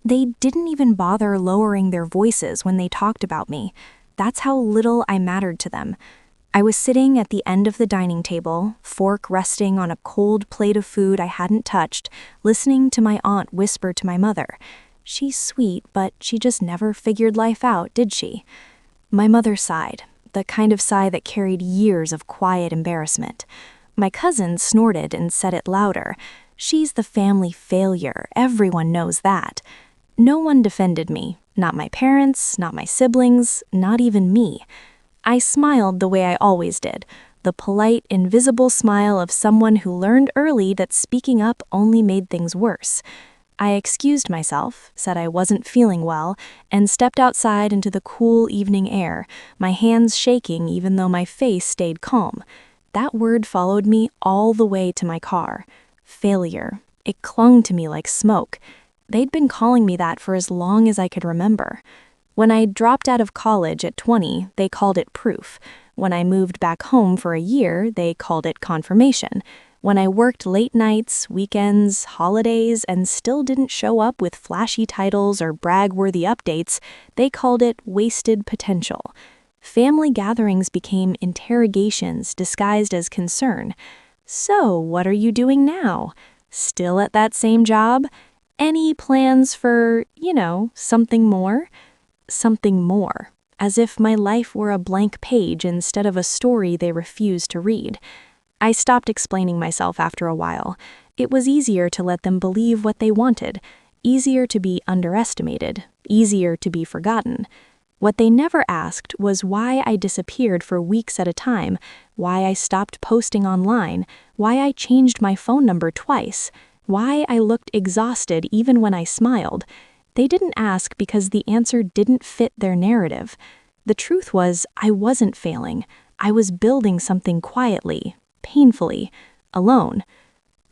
They didn't even bother lowering their voices when they talked about me. That's how little I mattered to them. I was sitting at the end of the dining table, fork resting on a cold plate of food I hadn't touched, listening to my aunt whisper to my mother. She's sweet, but she just never figured life out, did she? My mother sighed, the kind of sigh that carried years of quiet embarrassment. My cousin snorted and said it louder. She's the family failure, everyone knows that. No one defended me, not my parents, not my siblings, not even me. I smiled the way I always did, the polite, invisible smile of someone who learned early that speaking up only made things worse. I excused myself, said I wasn't feeling well, and stepped outside into the cool evening air, my hands shaking even though my face stayed calm. That word followed me all the way to my car. Failure. It clung to me like smoke. They'd been calling me that for as long as I could remember. When I dropped out of college at 20, they called it proof. When I moved back home for a year, they called it confirmation. When I worked late nights, weekends, holidays, and still didn't show up with flashy titles or brag-worthy updates, they called it wasted potential. Family gatherings became interrogations disguised as concern. So, what are you doing now? Still at that same job? Any plans for, something more? Something more. As if my life were a blank page instead of a story they refused to read. I stopped explaining myself after a while. It was easier to let them believe what they wanted, easier to be underestimated, easier to be forgotten. What they never asked was why I disappeared for weeks at a time, why I stopped posting online, why I changed my phone number twice, why I looked exhausted even when I smiled. They didn't ask because the answer didn't fit their narrative. The truth was, I wasn't failing. I was building something quietly, painfully, alone.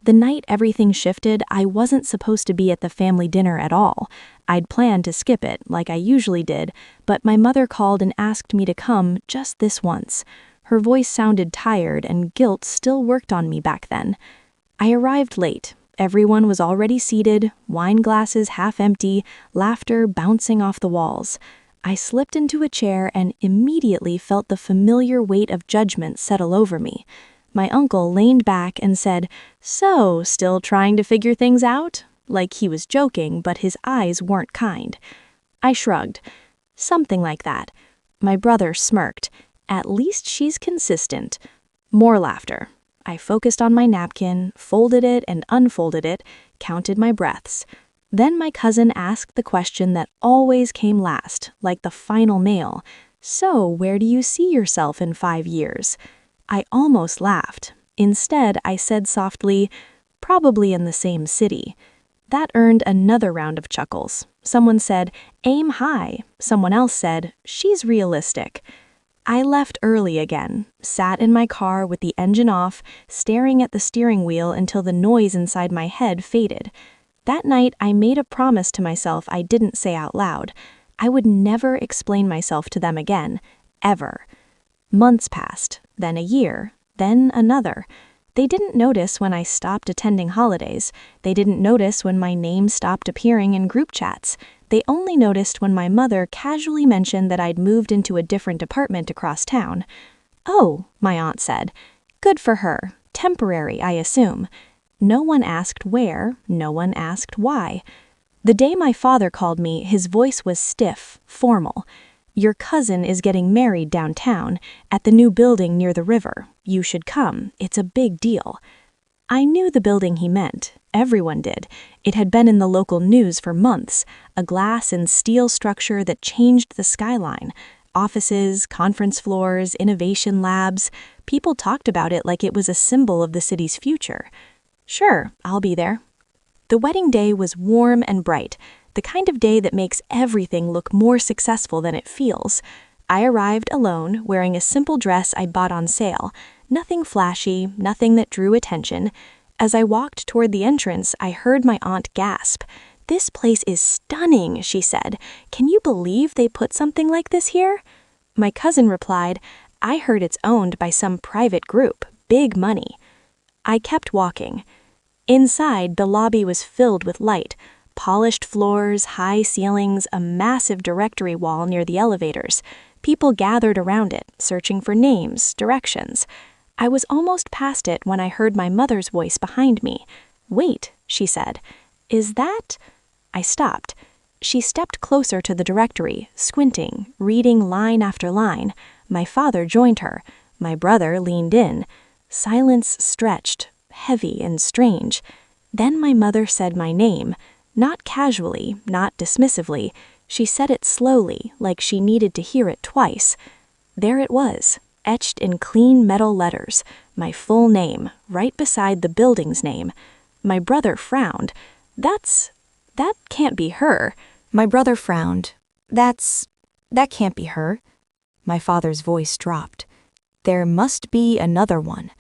The night everything shifted, I wasn't supposed to be at the family dinner at all. I'd planned to skip it, like I usually did, but my mother called and asked me to come just this once. Her voice sounded tired, and guilt still worked on me back then. I arrived late. Everyone was already seated, wine glasses half empty, laughter bouncing off the walls. I slipped into a chair and immediately felt the familiar weight of judgment settle over me. My uncle leaned back and said, "So, still trying to figure things out?" Like he was joking, but his eyes weren't kind. I shrugged. Something like that. My brother smirked. At least she's consistent. More laughter. I focused on my napkin, folded it and unfolded it, counted my breaths. Then my cousin asked the question that always came last, like the final nail. "So, where do you see yourself in 5 years?" I almost laughed. Instead, I said softly, "Probably in the same city." That earned another round of chuckles. Someone said, "Aim high." Someone else said, "She's realistic." I left early again, sat in my car with the engine off, staring at the steering wheel until the noise inside my head faded. That night, I made a promise to myself I didn't say out loud. I would never explain myself to them again, ever. Months passed, then a year, then another. They didn't notice when I stopped attending holidays. They didn't notice when my name stopped appearing in group chats. They only noticed when my mother casually mentioned that I'd moved into a different apartment across town. "Oh," my aunt said. "Good for her. Temporary, I assume." No one asked where, no one asked why. The day my father called me, his voice was stiff, formal. "Your cousin is getting married downtown, at the new building near the river. You should come. It's a big deal." I knew the building he meant. Everyone did. It had been in the local news for months, a glass and steel structure that changed the skyline. Offices, conference floors, innovation labs. People talked about it like it was a symbol of the city's future. "Sure, I'll be there." The wedding day was warm and bright, the kind of day that makes everything look more successful than it feels. I arrived alone, wearing a simple dress I bought on sale. Nothing flashy, nothing that drew attention. As I walked toward the entrance, I heard my aunt gasp. "This place is stunning," she said. "Can you believe they put something like this here?" My cousin replied, "I heard it's owned by some private group, big money." I kept walking. Inside, the lobby was filled with light. Polished floors, high ceilings, a massive directory wall near the elevators. People gathered around it, searching for names, directions. I was almost past it when I heard my mother's voice behind me. "Wait," she said. "Is that—" I stopped. She stepped closer to the directory, squinting, reading line after line. My father joined her. My brother leaned in. Silence stretched, heavy and strange. Then my mother said my name. Not casually, not dismissively. She said it slowly, like she needed to hear it twice. There it was, etched in clean metal letters, my full name, right beside the building's name. My brother frowned. That can't be her." My brother frowned. That can't be her." My father's voice dropped. "There must be another one."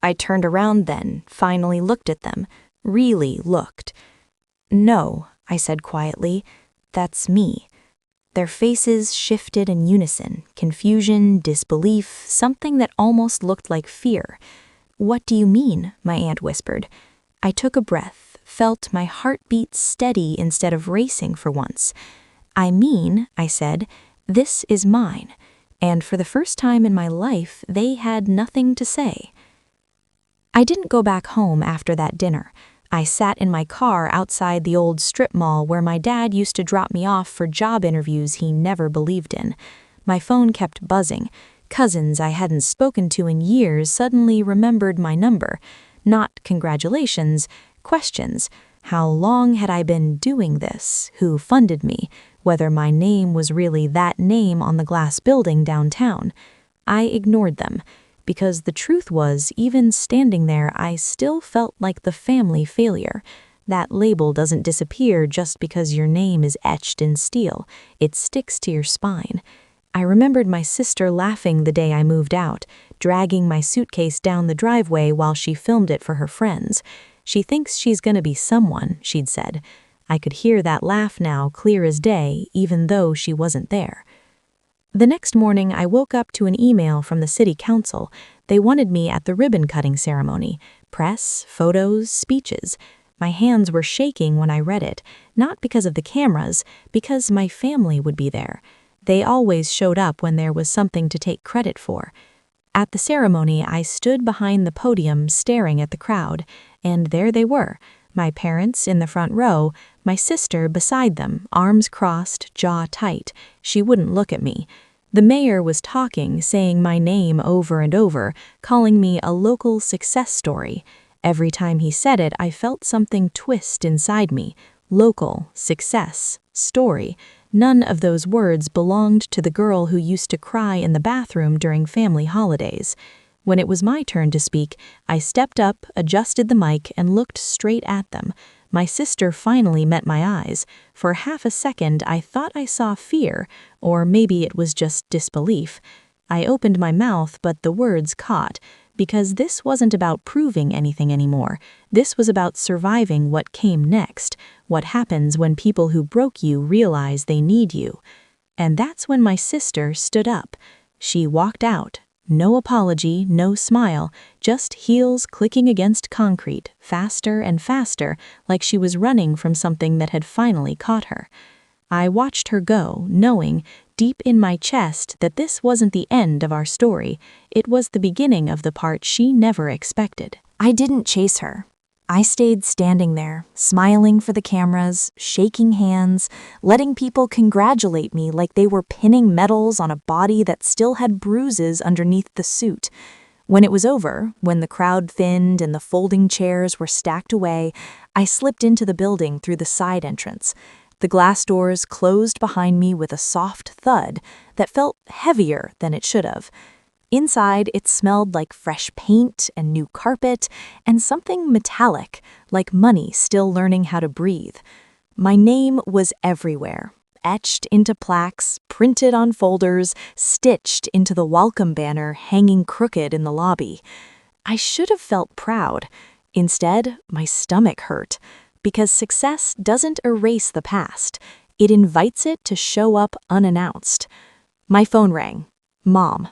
I turned around then, finally looked at them, really looked. "No," I said quietly, "that's me." Their faces shifted in unison, confusion, disbelief, something that almost looked like fear. "What do you mean?" my aunt whispered. I took a breath, felt my heartbeat steady instead of racing for once. "I mean," I said, "this is mine." And for the first time in my life, they had nothing to say. I didn't go back home after that dinner. I sat in my car outside the old strip mall where my dad used to drop me off for job interviews he never believed in. My phone kept buzzing. Cousins I hadn't spoken to in years suddenly remembered my number. Not congratulations, questions. How long had I been doing this? Who funded me? Whether my name was really that name on the glass building downtown. I ignored them, because the truth was, even standing there, I still felt like the family failure. That label doesn't disappear just because your name is etched in steel. It sticks to your spine. I remembered my sister laughing the day I moved out, dragging my suitcase down the driveway while she filmed it for her friends. "She thinks she's gonna be someone," she'd said. I could hear that laugh now, clear as day, even though she wasn't there. The next morning, I woke up to an email from the city council. They wanted me at the ribbon-cutting ceremony. Press, photos, speeches. My hands were shaking when I read it, not because of the cameras, because my family would be there. They always showed up when there was something to take credit for. At the ceremony, I stood behind the podium staring at the crowd, and there they were, my parents in the front row, my sister beside them, arms crossed, jaw tight. She wouldn't look at me. The mayor was talking, saying my name over and over, calling me a local success story. Every time he said it, I felt something twist inside me. Local, success, story. None of those words belonged to the girl who used to cry in the bathroom during family holidays. When it was my turn to speak, I stepped up, adjusted the mic, and looked straight at them. My sister finally met my eyes. For half a second, I thought I saw fear, or maybe it was just disbelief. I opened my mouth, but the words caught, because this wasn't about proving anything anymore. This was about surviving what came next, what happens when people who broke you realize they need you. And that's when my sister stood up. She walked out. No apology, no smile, just heels clicking against concrete, faster and faster, like she was running from something that had finally caught her. I watched her go, knowing, deep in my chest, that this wasn't the end of our story. It was the beginning of the part she never expected. I didn't chase her. I stayed standing there, smiling for the cameras, shaking hands, letting people congratulate me like they were pinning medals on a body that still had bruises underneath the suit. When it was over, when the crowd thinned and the folding chairs were stacked away, I slipped into the building through the side entrance. The glass doors closed behind me with a soft thud that felt heavier than it should have. Inside, it smelled like fresh paint and new carpet and something metallic, like money still learning how to breathe. My name was everywhere, etched into plaques, printed on folders, stitched into the welcome banner hanging crooked in the lobby. I should have felt proud. Instead, my stomach hurt, because success doesn't erase the past. It invites it to show up unannounced. My phone rang. Mom.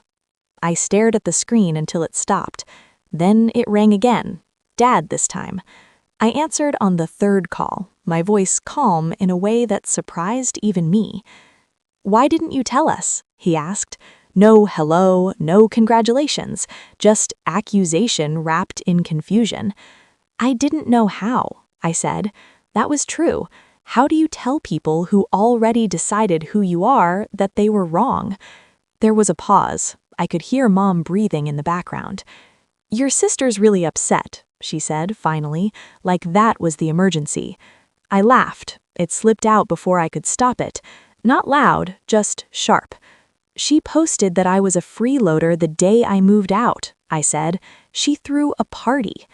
I stared at the screen until it stopped. Then it rang again. Dad this time. I answered on the third call. my voice calm in a way that surprised even me. "Why didn't you tell us?" he asked. No hello, no congratulations, just accusation wrapped in confusion. "I didn't know how," I said. "That was true. How do you tell people who already decided who you are that they were wrong?" There was a pause. I could hear Mom breathing in the background. "Your sister's really upset," she said, finally, like that was the emergency. I laughed. It slipped out before I could stop it. Not loud, just sharp. "She posted that I was a freeloader the day I moved out," I said. "She threw a party."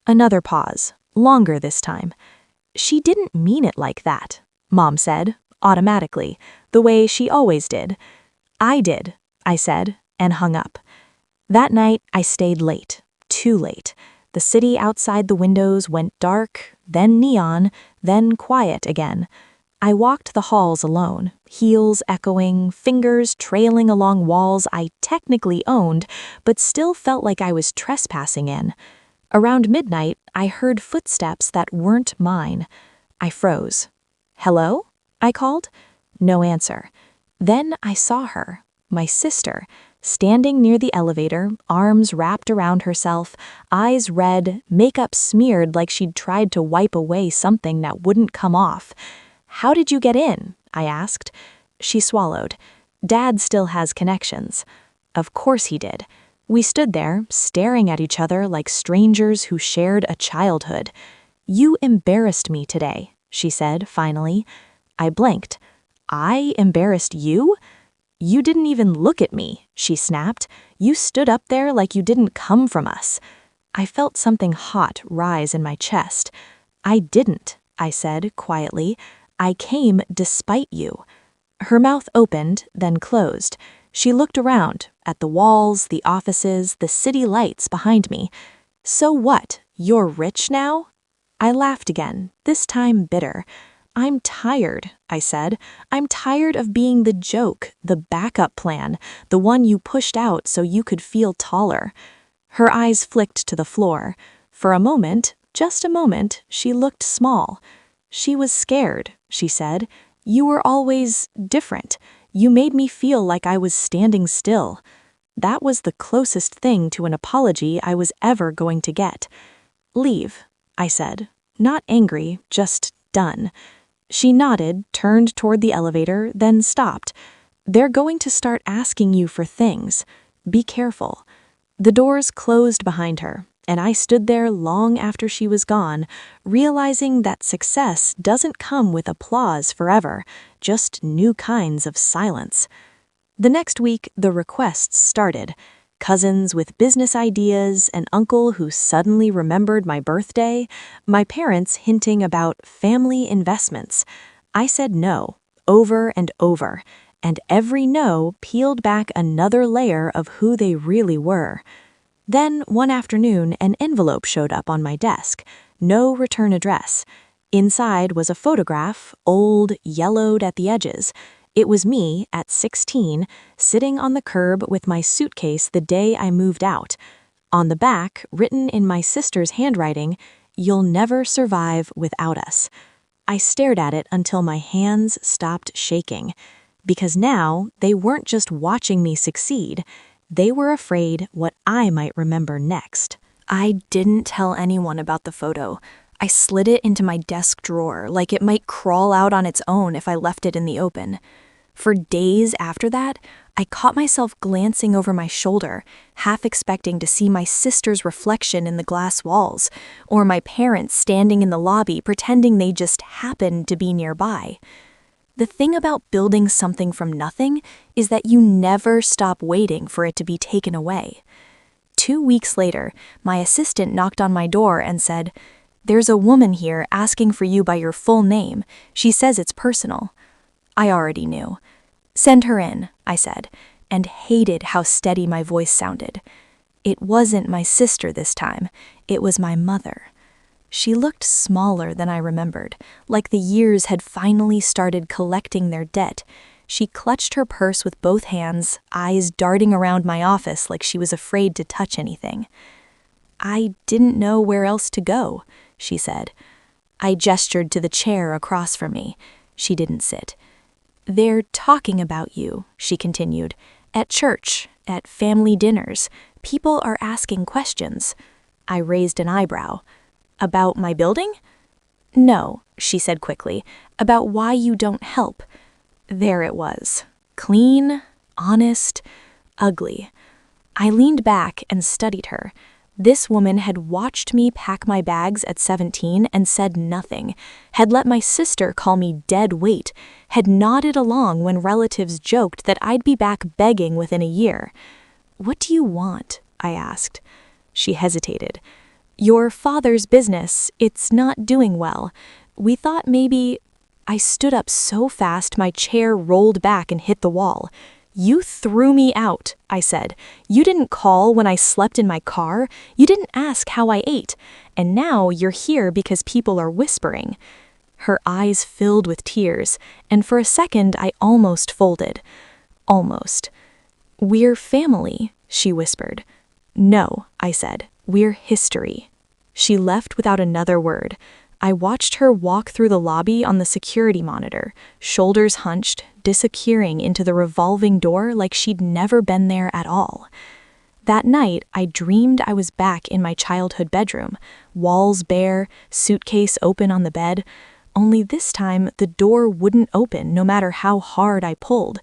Another pause, longer this time. "She didn't mean it like that," Mom said, automatically, the way she always did. "I did," I said, and hung up. That night, I stayed late, too late. The city outside the windows went dark, then neon, then quiet again. I walked the halls alone, heels echoing, fingers trailing along walls I technically owned, but still felt like I was trespassing in. Around midnight, I heard footsteps that weren't mine. I froze. "Hello?" I called. No answer. Then I saw her, my sister, standing near the elevator, arms wrapped around herself, eyes red, makeup smeared like she'd tried to wipe away something that wouldn't come off. "How did you get in?" I asked. She swallowed. "Dad still has connections." Of course he did. We stood there, staring at each other like strangers who shared a childhood. "You embarrassed me today," she said, finally. I blinked. "I embarrassed you?" "You didn't even look at me," she snapped. "You stood up there like you didn't come from us." I felt something hot rise in my chest. "I didn't," I said, quietly. "I came despite you." Her mouth opened, then closed. She looked around, at the walls, the offices, the city lights behind me. "So what? You're rich now?" I laughed again, this time bitter. "I'm tired," I said. "I'm tired of being the joke, the backup plan, the one you pushed out so you could feel taller." Her eyes flicked to the floor. For a moment, just a moment, she looked small. "She was scared," she said. "You were always different. You made me feel like I was standing still." That was the closest thing to an apology I was ever going to get. "Leave," I said. Not angry, just done. She nodded, turned toward the elevator, then stopped. "They're going to start asking you for things. Be careful." The doors closed behind her, and I stood there long after she was gone, realizing that success doesn't come with applause forever, just new kinds of silence. The next week, the requests started. Cousins with business ideas, an uncle who suddenly remembered my birthday, my parents hinting about family investments. I said no, over and over, and every no peeled back another layer of who they really were. Then, one afternoon, an envelope showed up on my desk. No return address. Inside was a photograph, old, yellowed at the edges. It was me, at 16, sitting on the curb with my suitcase the day I moved out. On the back, written in my sister's handwriting, "You'll never survive without us." I stared at it until my hands stopped shaking. Because now, they weren't just watching me succeed. They were afraid what I might remember next. I didn't tell anyone about the photo. I slid it into my desk drawer like it might crawl out on its own if I left it in the open. For days after that, I caught myself glancing over my shoulder, half expecting to see my sister's reflection in the glass walls, or my parents standing in the lobby pretending they just happened to be nearby. The thing about building something from nothing is that you never stop waiting for it to be taken away. 2 weeks later, my assistant knocked on my door and said, "There's a woman here asking for you by your full name. She says it's personal." I already knew. "Send her in," I said, and hated how steady my voice sounded. It wasn't my sister this time. It was my mother. She looked smaller than I remembered, like the years had finally started collecting their debt. She clutched her purse with both hands, eyes darting around my office like she was afraid to touch anything. "I didn't know where else to go," she said. I gestured to the chair across from me. She didn't sit. "They're talking about you," she continued. "At church, at family dinners. People are asking questions." I raised an eyebrow. "About my building?" "No," she said quickly. "About why you don't help." There it was. Clean, honest, ugly. I leaned back and studied her. This woman had watched me pack my bags at 17 and said nothing, had let my sister call me dead weight, had nodded along when relatives joked that I'd be back begging within a year. "What do you want?" I asked. She hesitated. "Your father's business, it's not doing well. We thought maybe—" I stood up so fast my chair rolled back and hit the wall. "You threw me out," I said. "You didn't call when I slept in my car. You didn't ask how I ate. And now you're here because people are whispering." Her eyes filled with tears, and for a second I almost folded. Almost. "We're family," she whispered. "No," I said. "We're history." She left without another word. I watched her walk through the lobby on the security monitor, shoulders hunched, disappearing into the revolving door like she'd never been there at all. That night, I dreamed I was back in my childhood bedroom, walls bare, suitcase open on the bed, only this time the door wouldn't open no matter how hard I pulled.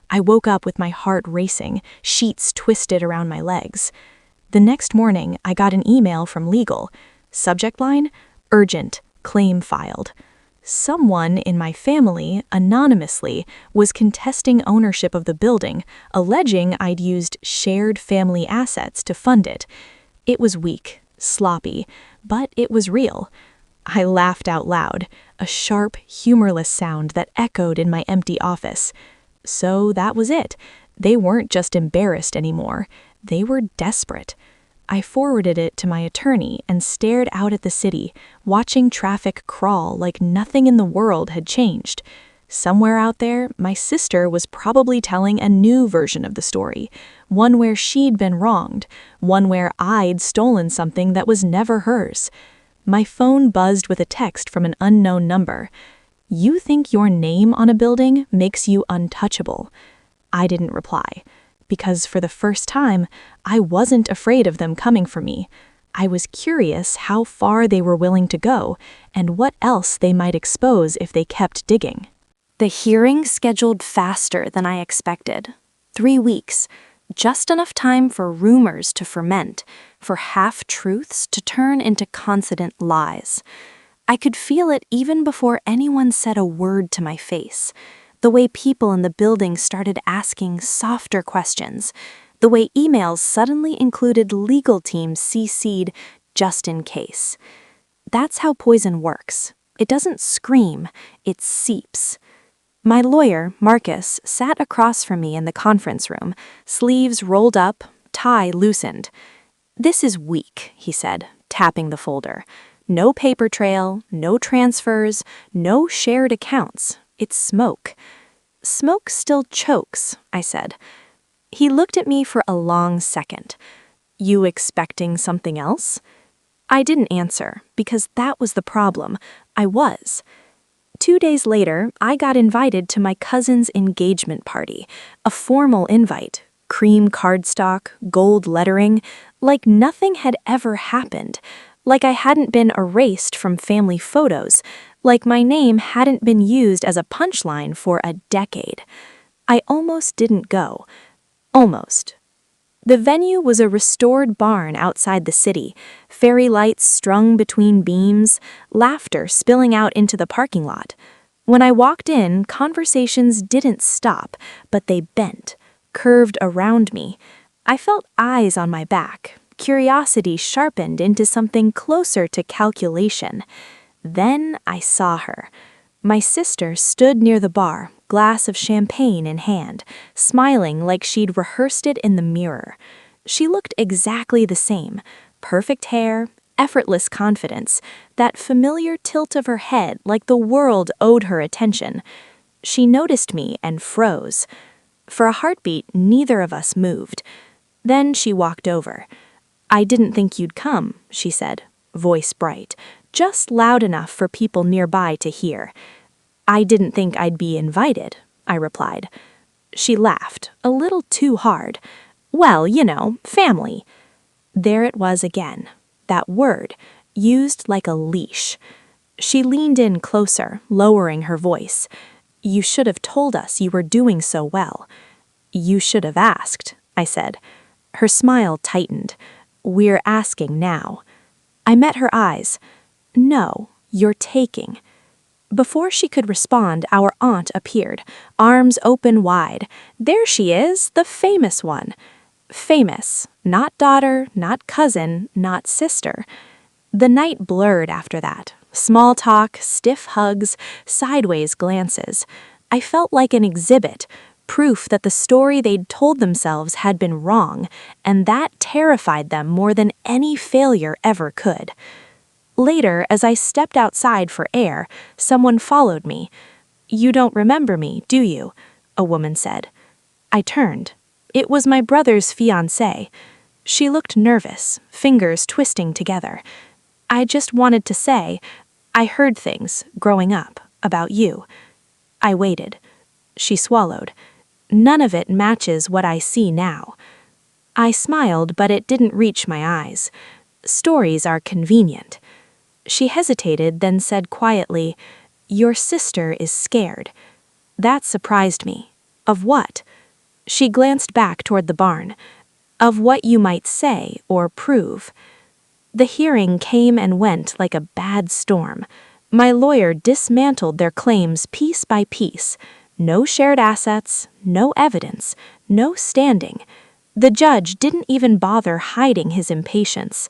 I woke up with my heart racing, sheets twisted around my legs. The next morning, I got an email from legal. Subject line: urgent, claim filed. Someone in my family, anonymously, was contesting ownership of the building, alleging I'd used shared family assets to fund it. It was weak, sloppy, but it was real. I laughed out loud, a sharp, humorless sound that echoed in my empty office. So that was it. They weren't just embarrassed anymore. They were desperate. I forwarded it to my attorney and stared out at the city, watching traffic crawl like nothing in the world had changed. Somewhere out there, my sister was probably telling a new version of the story, one where she'd been wronged, one where I'd stolen something that was never hers. My phone buzzed with a text from an unknown number. "You think your name on a building makes you untouchable." I didn't reply. Because for the first time, I wasn't afraid of them coming for me. I was curious how far they were willing to go, and what else they might expose if they kept digging. The hearing scheduled faster than I expected. 3 weeks, just enough time for rumors to ferment, for half-truths to turn into consonant lies. I could feel it even before anyone said a word to my face. The way people in the building started asking softer questions, the way emails suddenly included legal teams CC'd just in case. That's how poison works. It doesn't scream, it seeps. My lawyer, Marcus, sat across from me in the conference room, sleeves rolled up, tie loosened. "This is weak," he said, tapping the folder. "No paper trail, no transfers, no shared accounts. It's smoke." "Smoke still chokes," I said. He looked at me for a long second. "You expecting something else?" I didn't answer, because that was the problem. I was. 2 days later, I got invited to my cousin's engagement party, a formal invite, cream cardstock, gold lettering, like nothing had ever happened, like I hadn't been erased from family photos, like my name hadn't been used as a punchline for a decade. I almost didn't go. Almost. The venue was a restored barn outside the city, fairy lights strung between beams, laughter spilling out into the parking lot. When I walked in, conversations didn't stop, but they bent, curved around me. I felt eyes on my back, curiosity sharpened into something closer to calculation. Then I saw her. My sister stood near the bar, glass of champagne in hand, smiling like she'd rehearsed it in the mirror. She looked exactly the same. Perfect hair, effortless confidence, that familiar tilt of her head like the world owed her attention. She noticed me and froze. For a heartbeat, neither of us moved. Then she walked over. "I didn't think you'd come," she said, voice bright. just loud enough for people nearby to hear. "I didn't think I'd be invited," I replied. She laughed, a little too hard. "Well, family." There it was again, that word, used like a leash. She leaned in closer, lowering her voice. "You should have told us you were doing so well." "You should have asked," I said. Her smile tightened. "We're asking now." I met her eyes. "No, you're taking." Before she could respond, our aunt appeared, arms open wide. There she is, the famous one. Famous, not daughter, not cousin, not sister. The night blurred after that. Small talk, stiff hugs, sideways glances. I felt like an exhibit, proof that the story they'd told themselves had been wrong, and that terrified them more than any failure ever could. Later, as I stepped outside for air, someone followed me. "You don't remember me, do you?" a woman said. I turned. It was my brother's fiancée. She looked nervous, fingers twisting together. "I just wanted to say, I heard things, growing up, about you." I waited. She swallowed. "None of it matches what I see now." I smiled, but it didn't reach my eyes. Stories are convenient. She hesitated, then said quietly, "Your sister is scared." That surprised me. Of what? She glanced back toward the barn. "Of what you might say or prove." The hearing came and went like a bad storm. My lawyer dismantled their claims piece by piece. No shared assets, no evidence, no standing. The judge didn't even bother hiding his impatience.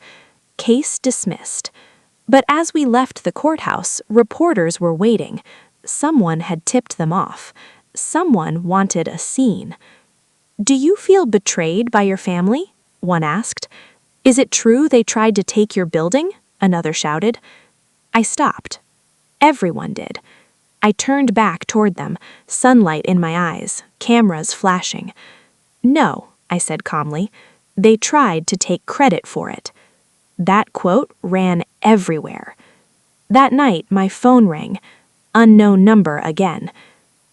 Case dismissed. But as we left the courthouse, reporters were waiting. Someone had tipped them off. Someone wanted a scene. "Do you feel betrayed by your family?" one asked. "Is it true they tried to take your building?" another shouted. I stopped. Everyone did. I turned back toward them, sunlight in my eyes, cameras flashing. "No," I said calmly. "They tried to take credit for it." That quote ran everywhere. That night, my phone rang. Unknown number again.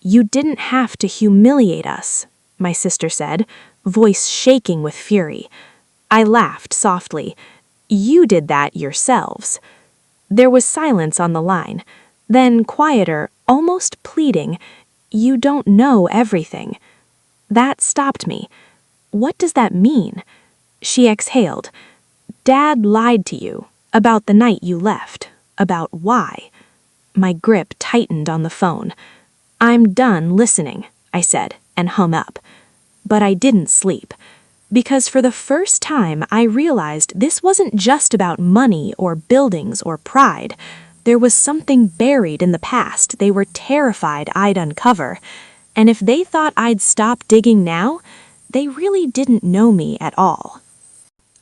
"You didn't have to humiliate us," my sister said, voice shaking with fury. I laughed softly. "You did that yourselves." There was silence on the line. Then quieter, almost pleading, "You don't know everything." That stopped me. What does that mean? She exhaled. "Dad lied to you about the night you left, about why." My grip tightened on the phone. "I'm done listening," I said, and hung up. But I didn't sleep, because for the first time I realized this wasn't just about money or buildings or pride. There was something buried in the past they were terrified I'd uncover. And if they thought I'd stop digging now, they really didn't know me at all.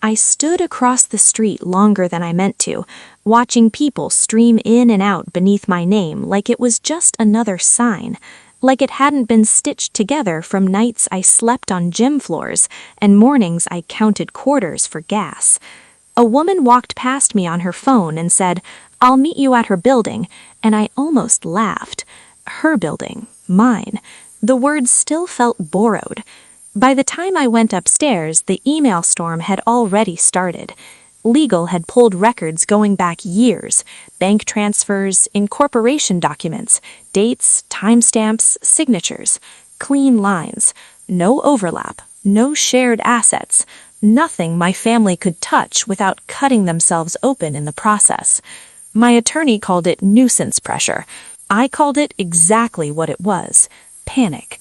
I stood across the street longer than I meant to, watching people stream in and out beneath my name like it was just another sign, like it hadn't been stitched together from nights I slept on gym floors and mornings I counted quarters for gas. A woman walked past me on her phone and said, "I'll meet you at her building," and I almost laughed. Her building, mine. The words still felt borrowed. By the time I went upstairs, the email storm had already started. Legal had pulled records going back years, bank transfers, incorporation documents, dates, timestamps, signatures, clean lines, no overlap, no shared assets, nothing my family could touch without cutting themselves open in the process. My attorney called it nuisance pressure. I called it exactly what it was, panic.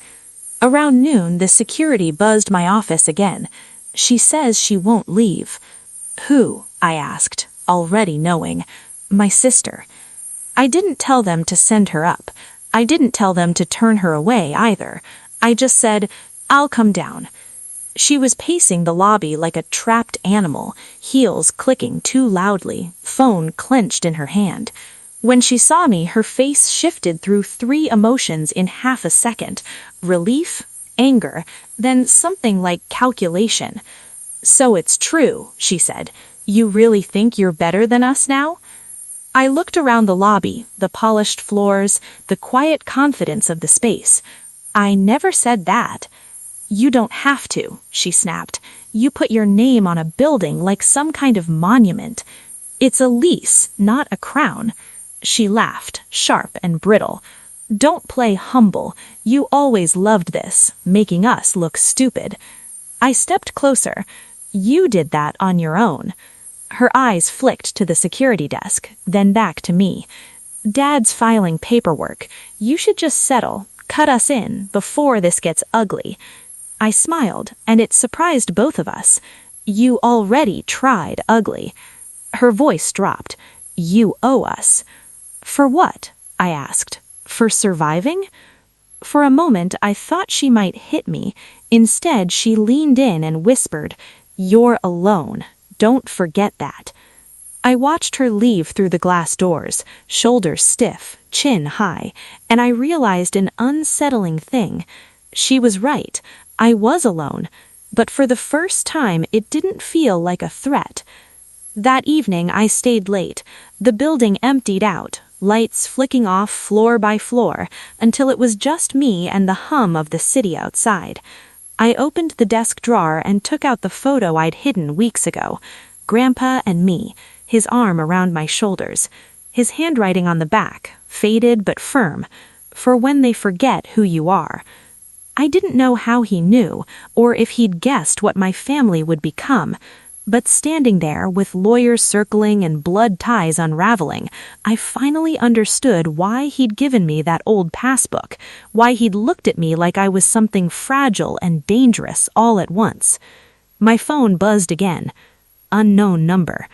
Around noon, the security buzzed my office again. "She says she won't leave." "Who?" I asked, already knowing. "My sister." I didn't tell them to send her up. I didn't tell them to turn her away either. I just said, "I'll come down." She was pacing the lobby like a trapped animal, heels clicking too loudly, phone clenched in her hand. When she saw me, her face shifted through 3 emotions in half a second: relief, anger, then something like calculation. "So it's true," she said. "You really think you're better than us now?" I looked around the lobby, the polished floors, the quiet confidence of the space. I never said that. You don't have to, she snapped. You put your name on a building like some kind of monument. It's a lease, not a crown. She laughed, sharp and brittle. Don't play humble. You always loved this, making us look stupid. I stepped closer. You did that on your own. Her eyes flicked to the security desk, then back to me. Dad's filing paperwork. You should just settle, cut us in, before this gets ugly. I smiled, and it surprised both of us. You already tried ugly. Her voice dropped. You owe us. For what? I asked. For surviving? For a moment, I thought she might hit me. Instead, she leaned in and whispered, You're alone. Don't forget that. I watched her leave through the glass doors, shoulders stiff, chin high, and I realized an unsettling thing. She was right. I was alone, but for the first time it didn't feel like a threat. That evening I stayed late. The building emptied out, lights flicking off floor by floor, until it was just me and the hum of the city outside. I opened the desk drawer and took out the photo I'd hidden weeks ago. Grandpa and me, his arm around my shoulders, his handwriting on the back, faded but firm, for when they forget who you are. I didn't know how he knew, or if he'd guessed what my family would become, but standing there with lawyers circling and blood ties unraveling, I finally understood why he'd given me that old passbook, why he'd looked at me like I was something fragile and dangerous all at once. My phone buzzed again. Unknown number.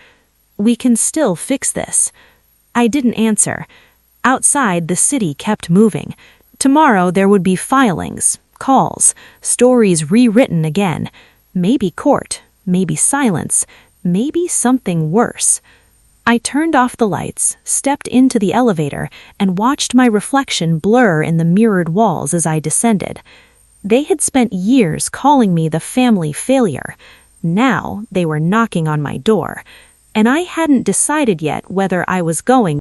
We can still fix this. I didn't answer. Outside, the city kept moving. Tomorrow there would be filings, calls, stories rewritten again. Maybe court. Maybe silence, maybe something worse. I turned off the lights, stepped into the elevator, and watched my reflection blur in the mirrored walls as I descended. They had spent years calling me the family failure. Now they were knocking on my door, and I hadn't decided yet whether I was going